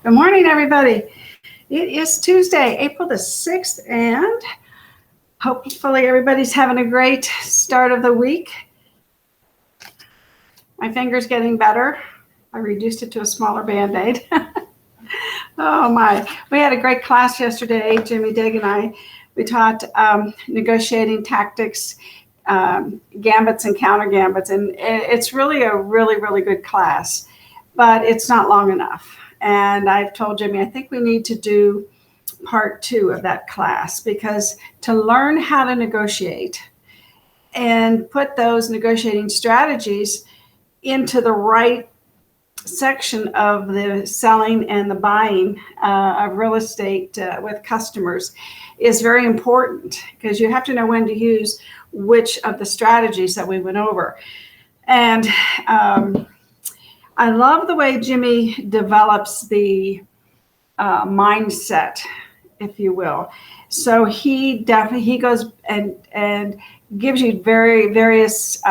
Good morning, everybody. It is Tuesday, April the 6th, and hopefully everybody's having a great start of the week. My finger's getting better. I reduced it to a smaller Band-Aid. Oh my. We had a great class yesterday, Jimmy Digg and I. We taught negotiating tactics, gambits and counter gambits, and it's really a really good class, but it's not long enough. And I've told Jimmy, I think we need to do part 2 of that class, because to learn how to negotiate and put those negotiating strategies into the right section of the selling and the buying of real estate with customers is very important, because you have to know when to use which of the strategies that we went over. And I love the way Jimmy develops the mindset, if you will. So he goes and gives you various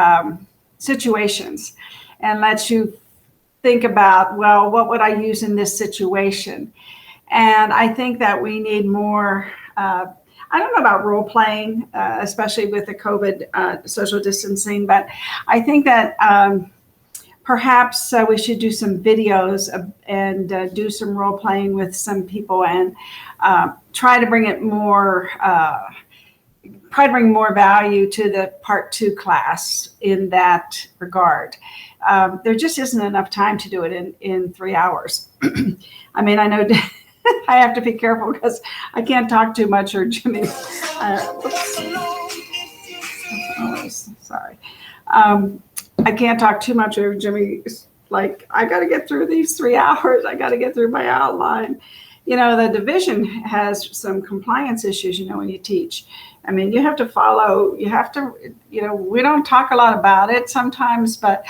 situations and lets you think about, well, what would I use in this situation? And I think that we need more, I don't know about role playing, especially with the COVID social distancing, but I think that perhaps we should do some videos and do some role playing with some people and try to bring more value to the part 2 class in that regard. There just isn't enough time to do it in 3 hours. I mean, I know I have to be careful because I can't talk too much, or Jimmy. Sorry. I can't talk too much, or Jimmy, like, I got to get through these 3 hours. I got to get through my outline. You know, the division has some compliance issues, when you teach. I mean, you have to follow, we don't talk a lot about it sometimes, but,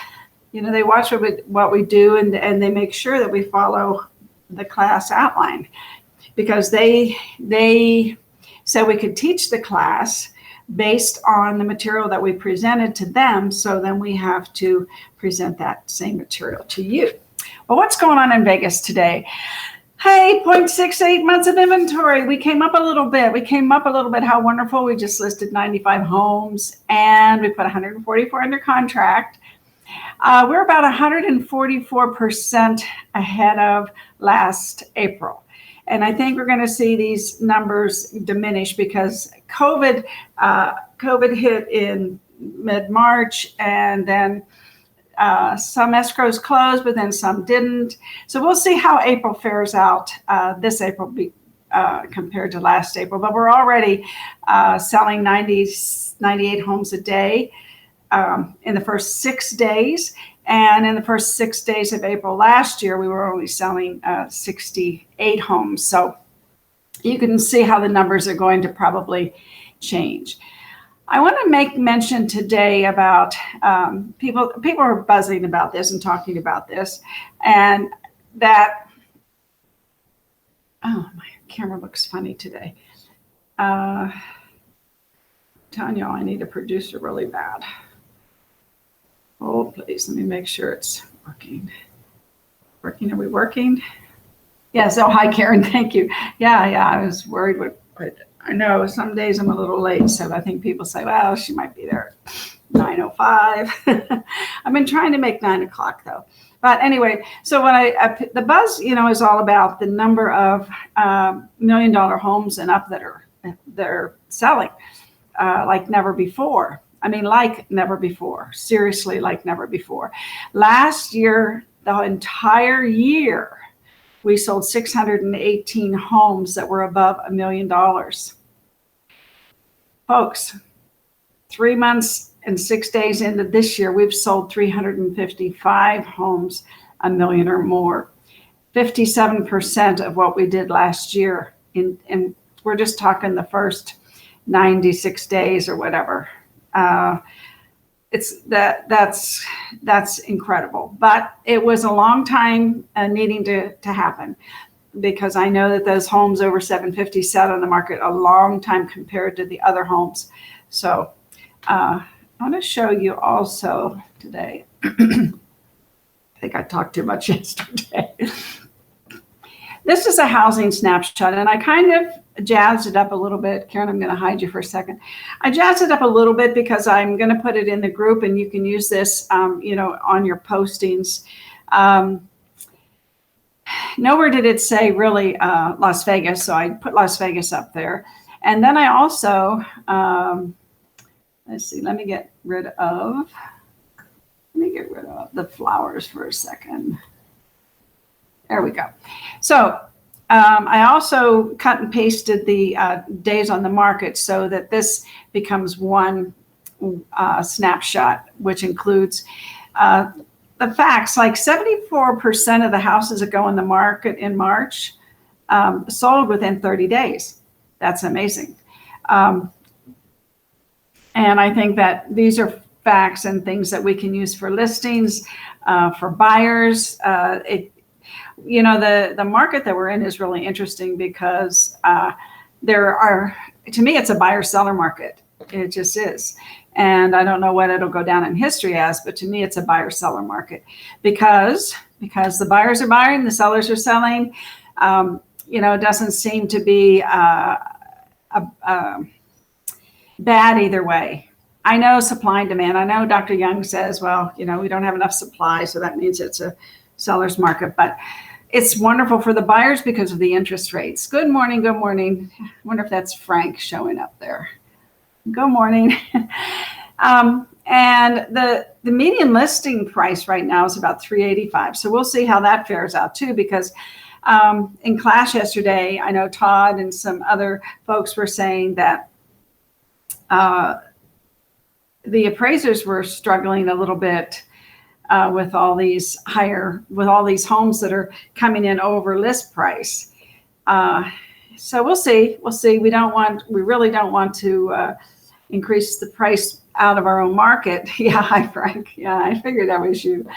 they watch what we do and they make sure that we follow the class outline, because they said we could teach the class based on the material that we presented to them. So then we have to present that same material to you. Well, what's going on in Vegas today? Hey, 0.68 months of inventory. We came up a little bit. How wonderful. We just listed 95 homes and we put 144 under contract. We're about 144% ahead of last April. And I think we're going to see these numbers diminish because COVID hit in mid-March, and then some escrows closed, but then some didn't. So we'll see how April fares out this April compared to last April. But we're already selling 98 homes a day in the first 6 days. And in the first 6 days of April last year, we were only selling 68 homes. So you can see how the numbers are going to probably change. I want to make mention today about people are buzzing about this and talking about this, and that, oh, my camera looks funny today. I'm telling y'all, I need a producer really bad. Oh, please, let me make sure it's working. Are we working? Yes. Oh, hi, Karen. Thank you. Yeah. I was worried, but I know some days I'm a little late, so I think people say, well, she might be there at 9:05. I've been trying to make 9 o'clock though. But anyway, so when the buzz, is all about the number of $1 million homes and up that are selling like never before. I mean, like never before. Seriously, like never before. Last year, the entire year, we sold 618 homes that were above $1 million. Folks, 3 months and 6 days into this year, we've sold 355 homes $1 million or more. 57% of what we did last year. And we're just talking the first 96 days or whatever. That's incredible, but it was a long time needing to happen, because I know that those homes over 750 sat on the market a long time compared to the other homes. So I want to show you also today. I think I talked too much yesterday. this is a housing snapshot, and I kind of jazzed it up a little bit. Karen, I'm going to hide you for a second. I jazzed it up a little bit because I'm going to put it in the group, and you can use this, you know, on your postings. Nowhere did it say really Las Vegas, so I put Las Vegas up there. And then I also, let's see, let me get rid of the flowers for a second. There we go. So I also cut and pasted the days on the market so that this becomes one snapshot, which includes the facts. Like 74% of the houses that go on the market in March sold within 30 days. That's amazing. And I think that these are facts and things that we can use for listings, for buyers. You know, the market that we're in is really interesting because to me, it's a buyer-seller market. It just is. And I don't know what it'll go down in history as, but to me, it's a buyer-seller market because the buyers are buying, the sellers are selling. You know, it doesn't seem to be bad either way. I know supply and demand. I know Dr. Young says, well, you know, we don't have enough supply, so that means it's a seller's market, but it's wonderful for the buyers because of the interest rates. Good morning. Good morning. I wonder if that's Frank showing up there. Good morning. And the median listing price right now is about $385. So we'll see how that fares out too, because in class yesterday, I know Todd and some other folks were saying that the appraisers were struggling a little bit with all these homes that are coming in over list price. So we'll see. We really don't want to increase the price out of our own market. Yeah, hi Frank. Yeah, I figured that was you.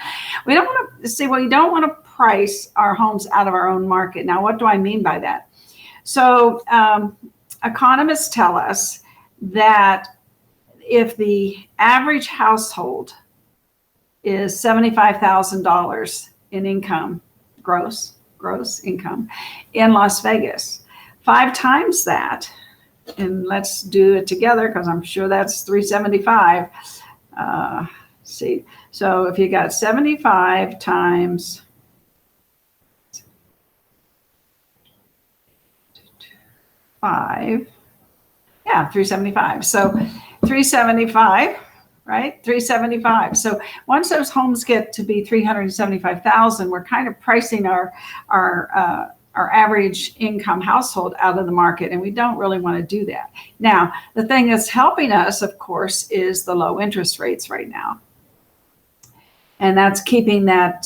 We don't want to price our homes out of our own market. Now, what do I mean by that? So economists tell us that if the average household is $75,000 in income, gross income in Las Vegas, 5 times that, and let's do it together because I'm sure that's 375. See, so if you got 75 times 5, yeah, 375. So 375, right? 375. So once those homes get to be 375,000, we're kind of pricing our average income household out of the market, and we don't really want to do that. Now, the thing that's helping us, of course, is the low interest rates right now. And that's keeping that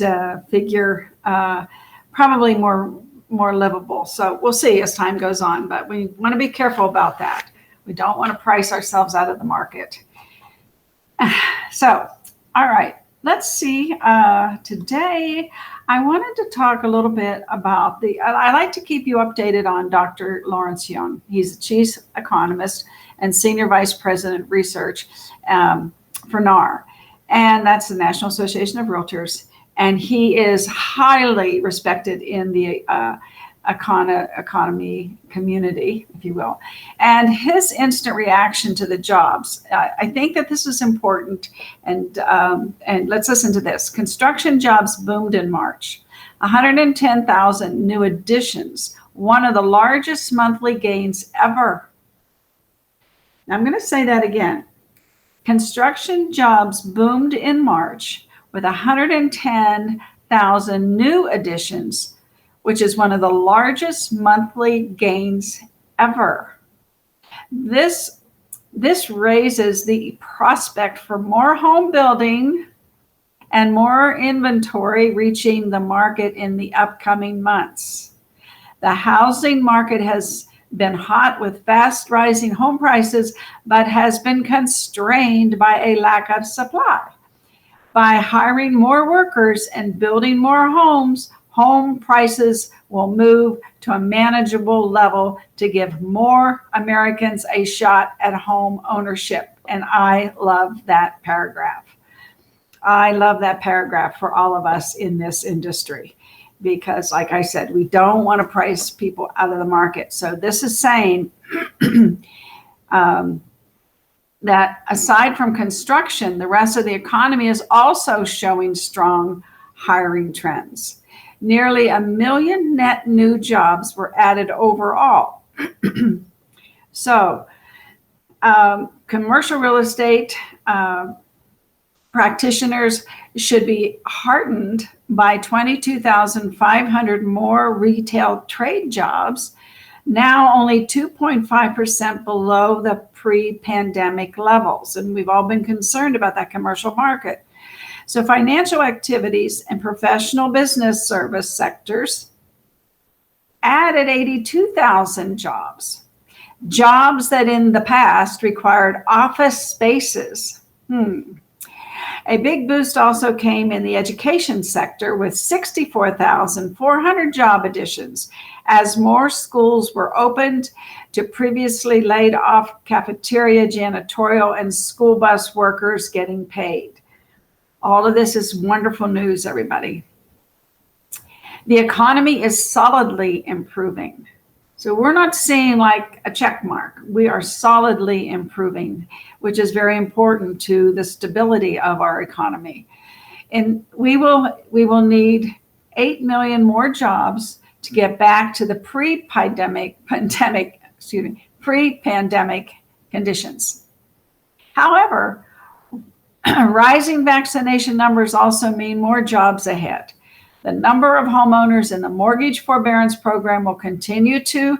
figure probably more livable. So we'll see as time goes on, but we want to be careful about that. We don't want to price ourselves out of the market. So, all right, let's see. Today, I wanted to talk a little bit about I like to keep you updated on Dr. Lawrence Young. He's the chief economist and senior vice president research for NAR, and that's the National Association of Realtors. And he is highly respected in the economy community, if you will. And his instant reaction to the jobs, I think that this is important. And let's listen to this. Construction jobs boomed in March. 110,000 new additions, one of the largest monthly gains ever. Now, I'm going to say that again. Construction jobs boomed in March with 110,000 new additions, which is one of the largest monthly gains ever. This raises the prospect for more home building and more inventory reaching the market in the upcoming months. The housing market has been hot with fast rising home prices, but has been constrained by a lack of supply. By hiring more workers and building more homes, home prices will move to a manageable level to give more Americans a shot at home ownership. And I love that paragraph. I love that paragraph for all of us in this industry, because, like I said, we don't want to price people out of the market. So this is saying that aside from construction, the rest of the economy is also showing strong hiring trends. Nearly 1 million net new jobs were added overall. So commercial real estate practitioners should be heartened by 22,500 more retail trade jobs, now only 2.5% below the pre-pandemic levels. And we've all been concerned about that commercial market. So financial activities and professional business service sectors added 82,000 jobs. Jobs that in the past required office spaces. A big boost also came in the education sector with 64,400 job additions as more schools were opened to previously laid off cafeteria, janitorial, and school bus workers getting paid. All of this is wonderful news, everybody. The economy is solidly improving. So we're not seeing like a check mark. We are solidly improving, which is very important to the stability of our economy. And we will need 8 million more jobs to get back to the pre-pandemic conditions. However, rising vaccination numbers also mean more jobs ahead. The number of homeowners in the mortgage forbearance program will continue to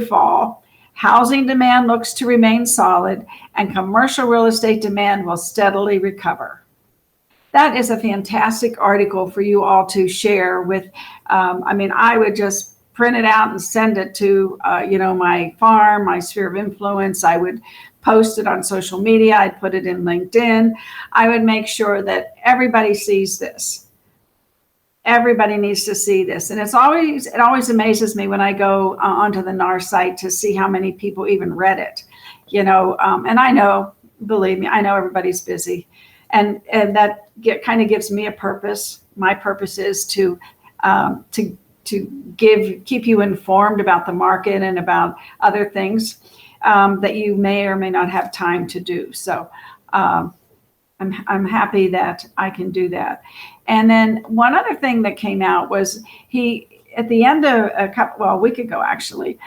fall. Housing demand looks to remain solid, and commercial real estate demand will steadily recover. That is a fantastic article for you all to share with. I would just print it out and send it to, my farm, my sphere of influence. I would post it on social media. I'd put it in LinkedIn. I would make sure that everybody sees this. Everybody needs to see this. And it always amazes me when I go onto the NAR site to see how many people even read it, and I know, believe me, I know everybody's busy, and that kind of gives me a purpose. My purpose is to keep you informed about the market and about other things that you may or may not have time to do. So I'm happy that I can do that. And then one other thing that came out was at the end of a week ago actually,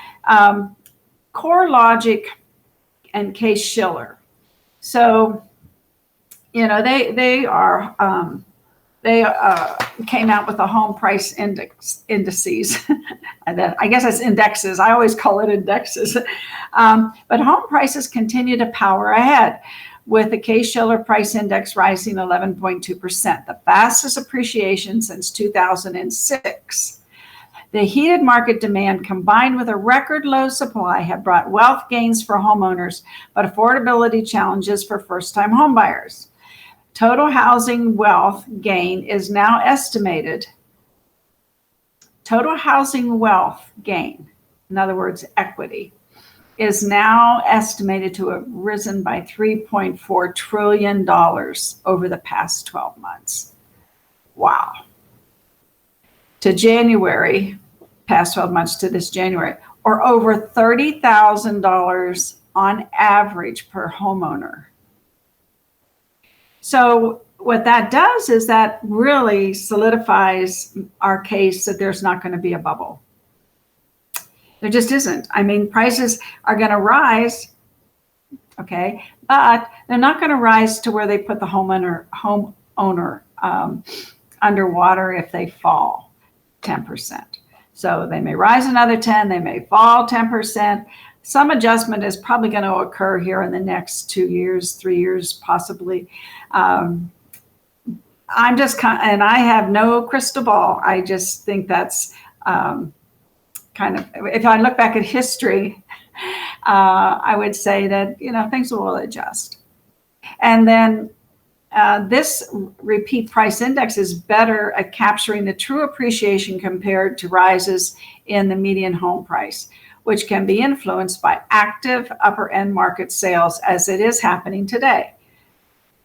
CoreLogic and Case Shiller. So, they came out with the home price indices. I guess it's indexes. I always call it indexes. But home prices continue to power ahead, with the Case-Shiller price index rising 11.2%, the fastest appreciation since 2006. The heated market demand combined with a record low supply have brought wealth gains for homeowners, but affordability challenges for first-time homebuyers. Total housing wealth gain is now estimated. Total housing wealth gain, in other words, equity, is now estimated to have risen by $3.4 trillion over the past 12 months. Wow. To January, past 12 months to this January, or over $30,000 on average per homeowner. So what that does is that really solidifies our case that there's not going to be a bubble. There just isn't. Prices are going to rise, okay, but they're not going to rise to where they put the homeowner underwater if they fall 10%. So they may rise another 10, they may fall 10%. Some adjustment is probably going to occur here in the next 2 years, 3 years, possibly. And I have no crystal ball. I just think that's if I look back at history, I would say that, things will adjust. And then this repeat price index is better at capturing the true appreciation compared to rises in the median home price, which can be influenced by active upper end market sales as it is happening today,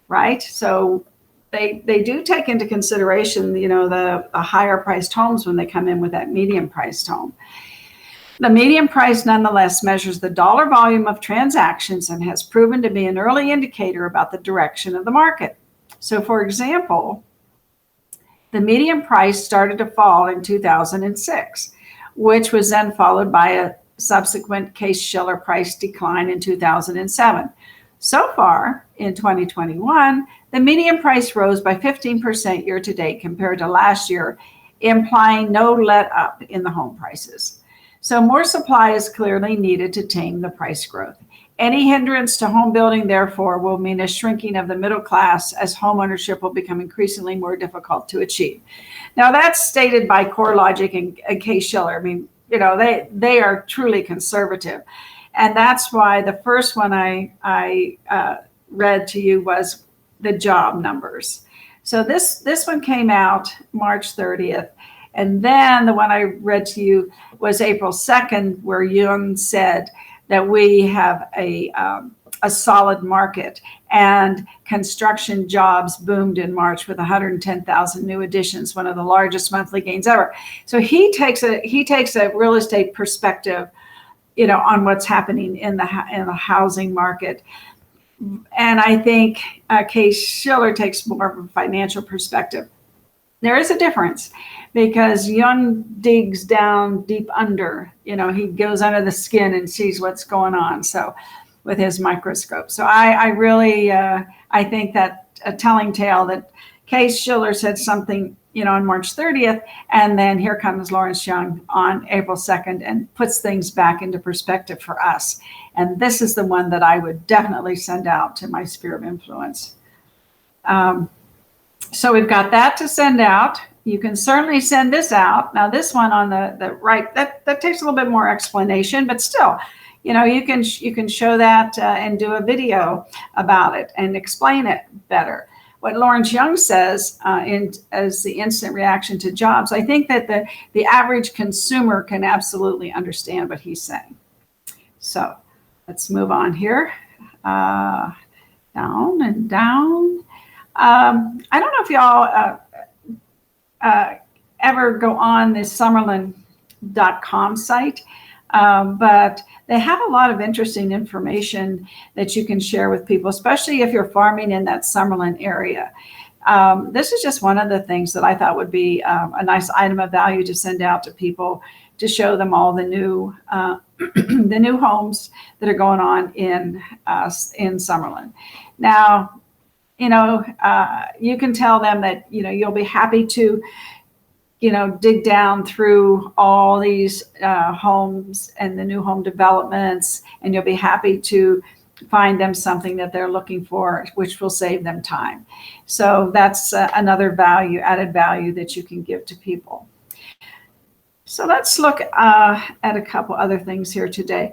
right? So they do take into consideration, you know, the higher priced homes when they come in with that medium priced home. The median price nonetheless measures the dollar volume of transactions and has proven to be an early indicator about the direction of the market. So for example, the median price started to fall in 2006, which was then followed by a subsequent Case-Shiller price decline in 2007. So far, in 2021, the median price rose by 15% year to date compared to last year, implying no let up in the home prices. So more supply is clearly needed to tame the price growth. Any hindrance to home building, therefore, will mean a shrinking of the middle class as home ownership will become increasingly more difficult to achieve. Now, that's stated by CoreLogic and Case-Shiller. I mean, you know, they are truly conservative. And that's why the first one I read to you was the job numbers. So this one came out March 30th. And then the one I read to you was April 2nd, where Young said that we have a solid market, and construction jobs boomed in March with 110,000 new additions, one of the largest monthly gains ever. So he takes a real estate perspective, you know, on what's happening in the housing market. And I think Case-Shiller takes more of a financial perspective. There is a difference because Young digs down deep under, you know, he goes under the skin and sees what's going on. So with his microscope. So I really, I think that a telling tale that Case-Shiller said something, you know, on March 30th, and then here comes Lawrence Young on April 2nd and puts things back into perspective for us. And this is the one that I would definitely send out to my sphere of influence. So we've got that to send out. You can certainly send this out. Now this one on the right, that takes a little bit more explanation, but still, you know, you can show that and do a video about it and explain it better. What Lawrence Young says as the instant reaction to jobs, I think that the average consumer can absolutely understand what he's saying. So let's move on here. Down and down. I don't know if y'all ever go on this Summerlin.com site, but they have a lot of interesting information that you can share with people, especially if you're farming in that Summerlin area. This is just one of the things that I thought would be a nice item of value to send out to people, to show them all the new the new homes that are going on in Summerlin. Now, you know, you can tell them that, you know, you'll be happy to, you know, dig down through all these homes and the new home developments, and you'll be happy to find them something that they're looking for, which will save them time. So that's another value, added value that you can give to people. So let's look at a couple other things here today.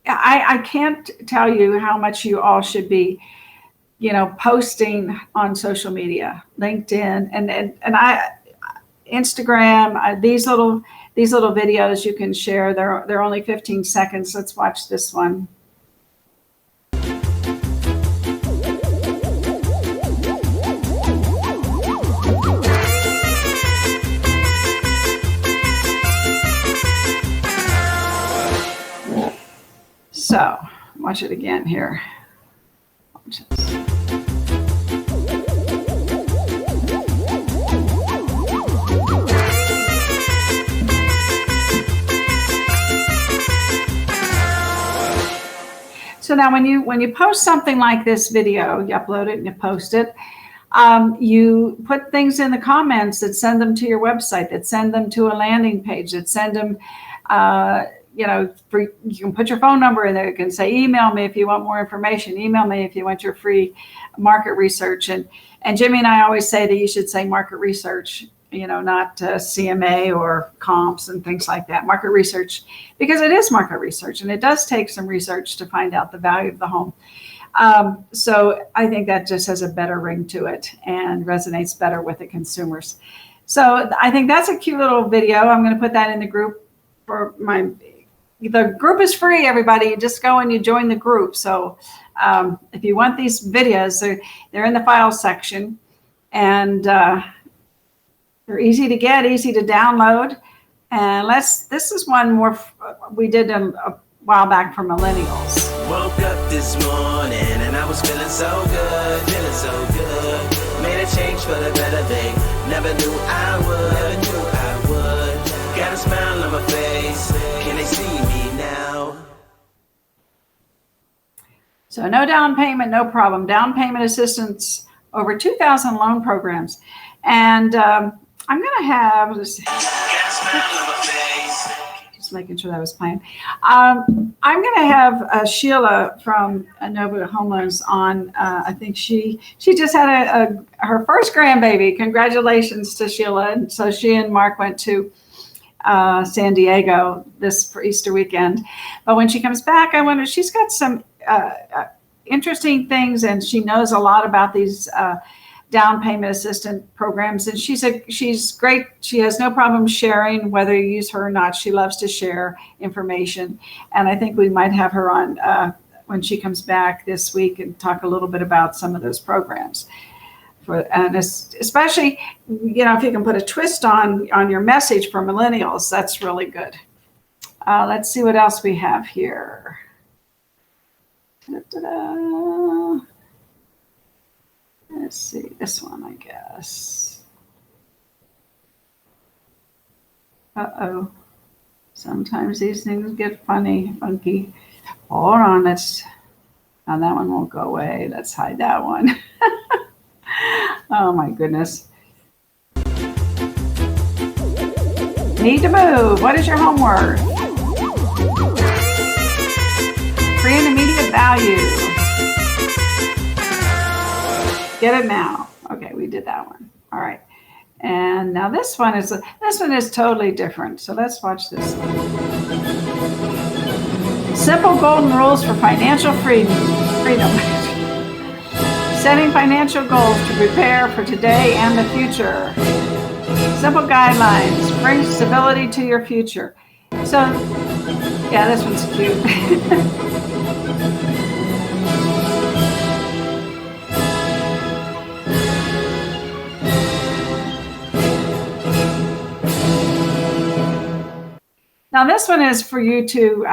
I can't tell you how much you all should be, you know, posting on social media, LinkedIn and Instagram. These little videos you can share. They're only 15 seconds. Let's watch this one. So watch it again here. Watch this. So now when you post something like this video, you upload it and you post it, you put things in the comments that send them to your website, that send them to a landing page, that send them, you know, you can put your phone number in there. You can say, email me if you want more information. Email me if you want your free market research. And Jimmy and I always say that you should say market research, you know, not CMA or comps and things like that. Market research, because it is market research and it does take some research to find out the value of the home. So I think that just has a better ring to it and resonates better with the consumers. So I think that's a cute little video. I'm going to put that in the group for my the group is free, everybody. You just go and you join the group. So if you want these videos, they're in the file section, and they're easy to get, easy to download. And this is one more we did a while back for millennials. Woke up this morning and I was feeling so good, feeling so good. Made a change for the better thing. Never knew I would. Got a smile on my face. Can they see me now? So no down payment, no problem. Down payment assistance, over 2,000 loan programs. And I'm going to have, let's see. Just making sure that was playing. I'm going to have Sheila from Nova Homeowners on. I think she just had her first grandbaby. Congratulations to Sheila. And so she and Mark went to San Diego for Easter weekend. But when she comes back, I wonder, she's got some interesting things, and she knows a lot about these down payment assistance programs, and she's great. She has no problem sharing, whether you use her or not. She loves to share information, and I think we might have her on when she comes back this week and talk a little bit about some of those programs. And especially, if you can put a twist on your message for millennials, that's really good. Let's see what else we have here. Da-da-da. Let's see, this one, I guess. Uh-oh. Sometimes these things get funky. Hold on, now that one won't go away. Let's hide that one. Oh my goodness. Need to move. What is your homework? Free and immediate value. Get it now. Okay, we did that one. All right. And now this one is totally different. So let's watch this one. Simple golden rules for financial freedom. Setting financial goals to prepare for today and the future. Simple guidelines bring stability to your future. So, yeah, this one's cute. Now, this one is for you to,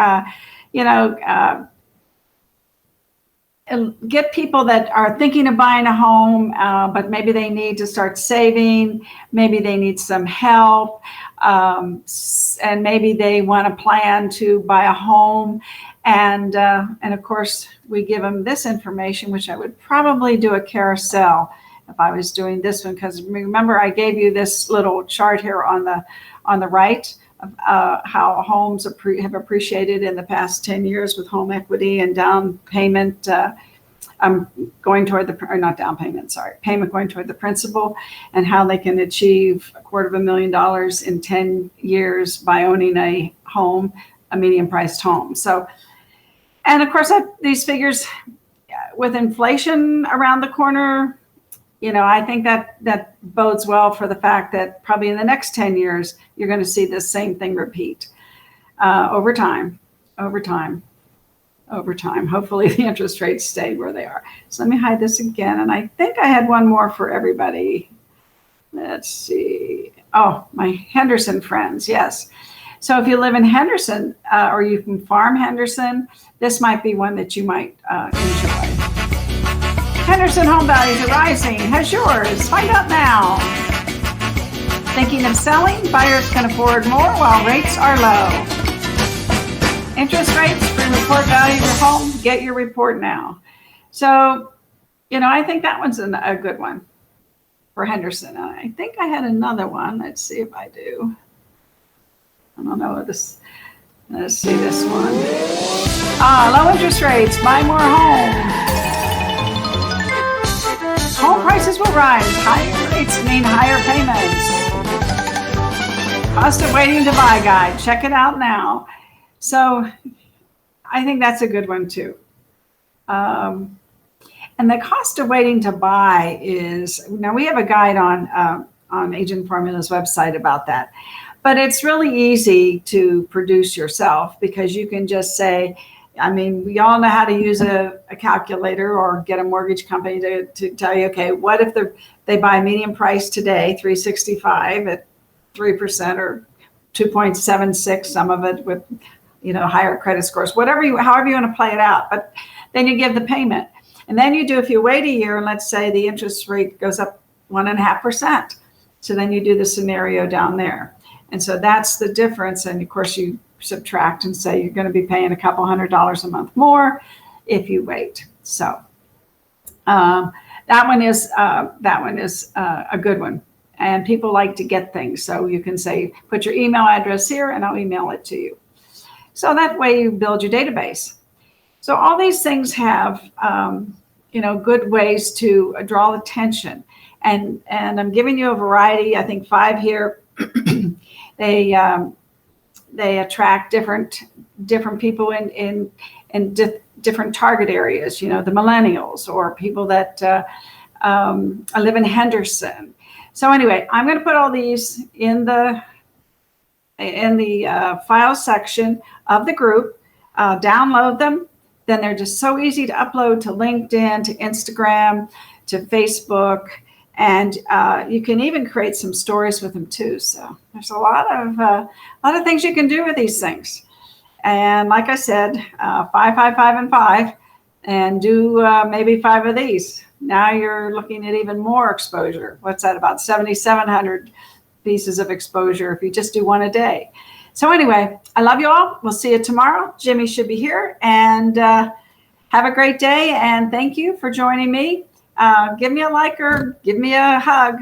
get people that are thinking of buying a home, but maybe they need to start saving. Maybe they need some help, and maybe they want to plan to buy a home. And of course, we give them this information, which I would probably do a carousel if I was doing this one, because remember I gave you this little chart here on the right. How homes have appreciated in the past 10 years with home equity and down payment going toward payment going toward the principal, and how they can achieve $250,000 in 10 years by owning a home, a medium priced home. So, and of course these figures with inflation around the corner, I think that bodes well for the fact that probably in the next 10 years, you're going to see this same thing repeat over time. Hopefully the interest rates stay where they are. So let me hide this again. And I think I had one more for everybody. Let's see. Oh, my Henderson friends. Yes. So if you live in Henderson or you can farm Henderson, this might be one that you might enjoy. Henderson home values are rising. Has yours? Find out now. Thinking of selling? Buyers can afford more while rates are low. Interest rates, free report value of your home. Get your report now. So, I think that one's a good one for Henderson. I think I had another one. Let's see if I do. I don't know this. Let's see this one. Low interest rates. Buy more home. Home prices will rise. Higher rates mean higher payments. Cost of waiting to buy guide. Check it out now. So I think that's a good one too. And the cost of waiting to buy is, now we have a guide on Agent Formula's website about that. But it's really easy to produce yourself because you can just say, I mean, we all know how to use a calculator or get a mortgage company to tell you, okay, what if they buy median price today, 365 at 3% or 2.76, some of it with, higher credit scores, however you want to play it out. But then you give the payment. And then if you wait a year, and let's say the interest rate goes up 1.5%. So then you do the scenario down there. And so that's the difference. And of course you subtract and say you're going to be paying a couple $100 a month more if you wait. So that one is a good one. And people like to get things. So you can say, put your email address here and I'll email it to you. So that way you build your database. So all these things have, good ways to draw attention. And I'm giving you a variety, I think 5 here. They attract different people in different target areas, the millennials or people that live in Henderson. So anyway, I'm going to put all these in the file section of the group. Download them. Then they're just so easy to upload to LinkedIn, to Instagram, to Facebook, and you can even create some stories with them too. So there's a lot of things you can do with these things. And like I said, 5, 5, 5, and 5, and do maybe 5 of these. Now you're looking at even more exposure. What's that? About 7,700 pieces of exposure if you just do one a day. So anyway, I love you all. We'll see you tomorrow. Jimmy should be here. And have a great day. And thank you for joining me. Give me a like or give me a hug.